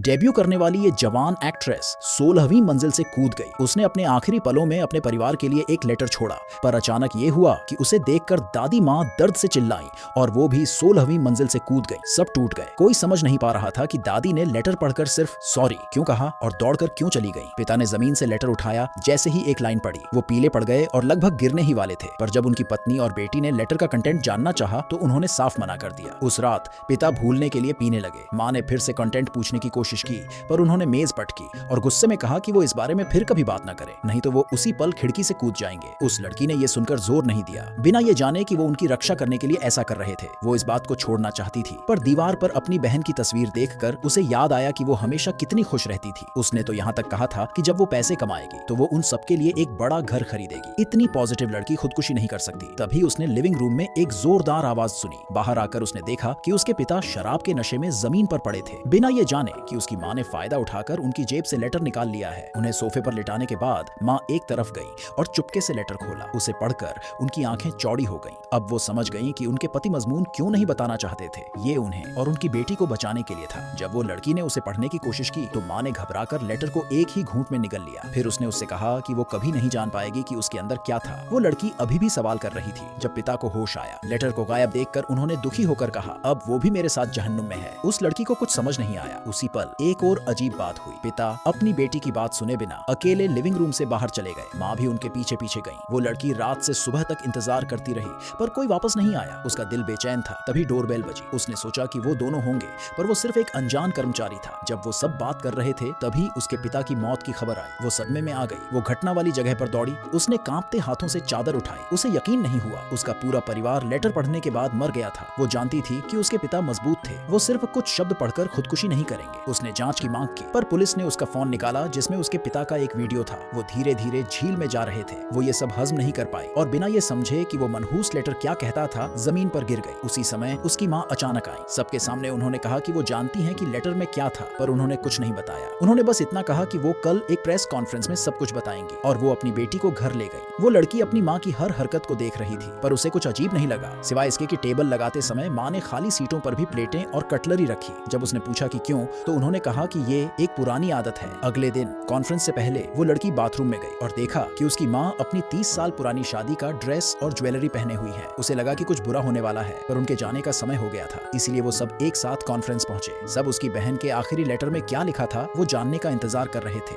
Debut करने वाली ये जवान एक्ट्रेस 16वीं मंजिल से कूद गई। उसने अपने आखिरी पलों में अपने परिवार के लिए एक लेटर छोड़ा, पर अचानक ये हुआ कि उसे देखकर दादी माँ दर्द से चिल्लाई और वो भी 16वीं मंजिल से कूद गई। सब टूट गए। कोई समझ नहीं पा रहा था कि दादी ने लेटर पढ़कर सिर्फ सॉरी क्यों कहा और दौड़कर क्यों चली गई। पिता ने जमीन से लेटर उठाया, जैसे ही एक लाइन पढ़ी वो पीले पड़ गए और लगभग गिरने ही वाले थे। पर जब उनकी पत्नी और बेटी ने लेटर का कंटेंट जानना चाहा तो उन्होंने साफ मना कर दिया। उस रात पिता भूलने के लिए पीने लगे। माँ ने फिर से कंटेंट पूछने की कोशिश की, पर उन्होंने मेज पटकी और गुस्से में कहा कि वो इस बारे में फिर कभी बात न करे, नहीं तो वो उसी पल खिड़की से कूद जाएंगे। उस लड़की ने ये सुनकर जोर नहीं दिया, बिना ये जाने कि वो उनकी रक्षा करने के लिए ऐसा कर रहे थे। वो इस बात को छोड़ना चाहती थी, पर दीवार पर अपनी बहन की तस्वीर देखकर उसे याद आया कि वो हमेशा कितनी खुश रहती थी। उसने तो यहाँ तक कहा था कि जब वो पैसे कमाएगी तो वो उन सबके लिए एक बड़ा घर खरीदेगी। इतनी पॉजिटिव लड़की खुदकुशी नहीं कर सकती। तभी उसने लिविंग रूम में एक जोरदार आवाज सुनी। बाहर आकर उसने देखा कि उसके पिता शराब के नशे में जमीन पर पड़े थे, बिना ये जाने कि उसकी माँ ने फायदा उठाकर उनकी जेब से लेटर निकाल लिया है। उन्हें सोफे पर लिटाने के बाद माँ एक तरफ गई और चुपके से लेटर खोला। उसे पढ़कर उनकी आंखें चौड़ी हो गईं। अब वो समझ गईं कि उनके पति मजमून क्यों नहीं बताना चाहते थे। ये उन्हें और उनकी बेटी को बचाने के लिए था। जब वो लड़की ने उसे पढ़ने की कोशिश की तो माँ ने घबराकर लेटर को एक ही घूंट में निगल लिया। फिर उसने उससे कहा कि वो कभी नहीं जान पाएगी कि उसके अंदर क्या था। वो लड़की अभी भी सवाल कर रही थी जब पिता को होश आया। लेटर को गायब देखकर उन्होंने दुखी होकर कहा, अब वो भी मेरे साथ जहन्नुम में है। उस लड़की को कुछ समझ नहीं आया। उसी पल एक और अजीब बात हुई। पिता अपनी बेटी की बात सुने बिना अकेले लिविंग रूम से बाहर चले गए। माँ भी उनके पीछे पीछे गई। वो लड़की रात से सुबह तक इंतजार करती रही, पर कोई वापस नहीं आया। उसका दिल बेचैन था। तभी डोरबेल बजी। उसने सोचा कि वो दोनों होंगे, पर वो सिर्फ एक अनजान कर्मचारी था। जब वो सब बात कर रहे थे तभी उसके पिता की मौत की खबर आई। वो सदमे में आ गई। वो घटना वाली जगह पर दौड़ी। उसने कांपते हाथों से चादर उठाई। उसे यकीन नहीं हुआ उसका पूरा परिवार लेटर पढ़ने के बाद मर गया था। वो जानती थी कि उसके पिता मजबूत थे। वो सिर्फ कुछ शब्द पढ़कर खुदकुशी नहीं करेंगे। उसने जांच की मांग की, पर पुलिस ने उसका फोन निकाला जिसमें उसके पिता का एक वीडियो था। वो धीरे धीरे झील में जा रहे थे। वो ये सब हजम नहीं कर पाई और बिना ये समझे कि वो मनहूस लेटर क्या कहता था जमीन पर गिर गई। उसी समय उसकी माँ अचानक आई। सबके सामने उन्होंने कहा कि वो जानती हैं कि लेटर में क्या था, पर उन्होंने कुछ नहीं बताया। उन्होंने बस इतना कहा कि वो कल एक प्रेस कॉन्फ्रेंस में सब कुछ बताएंगी और वो अपनी बेटी को घर ले गई। वो लड़की अपनी माँ की हर हरकत को देख रही थी, पर उसे कुछ अजीब नहीं लगा, सिवाय इसके कि टेबल लगाते समय माँ ने खाली सीटों पर भी प्लेटें और कटलरी रखी। जब उसने पूछा कि क्यों, तो उन्होंने कहा कि ये एक पुरानी आदत है। अगले दिन कॉन्फ्रेंस से पहले वो लड़की बाथरूम में गई और देखा कि उसकी माँ अपनी 30 साल पुरानी शादी का ड्रेस और ज्वेलरी पहने हुई है। उसे लगा कि कुछ बुरा होने वाला है, पर उनके जाने का समय हो गया था। इसीलिए वो सब एक साथ कॉन्फ्रेंस पहुंचे। सब उसकी बहन के आखिरी लेटर में क्या लिखा था वो जानने का इंतजार कर रहे थे।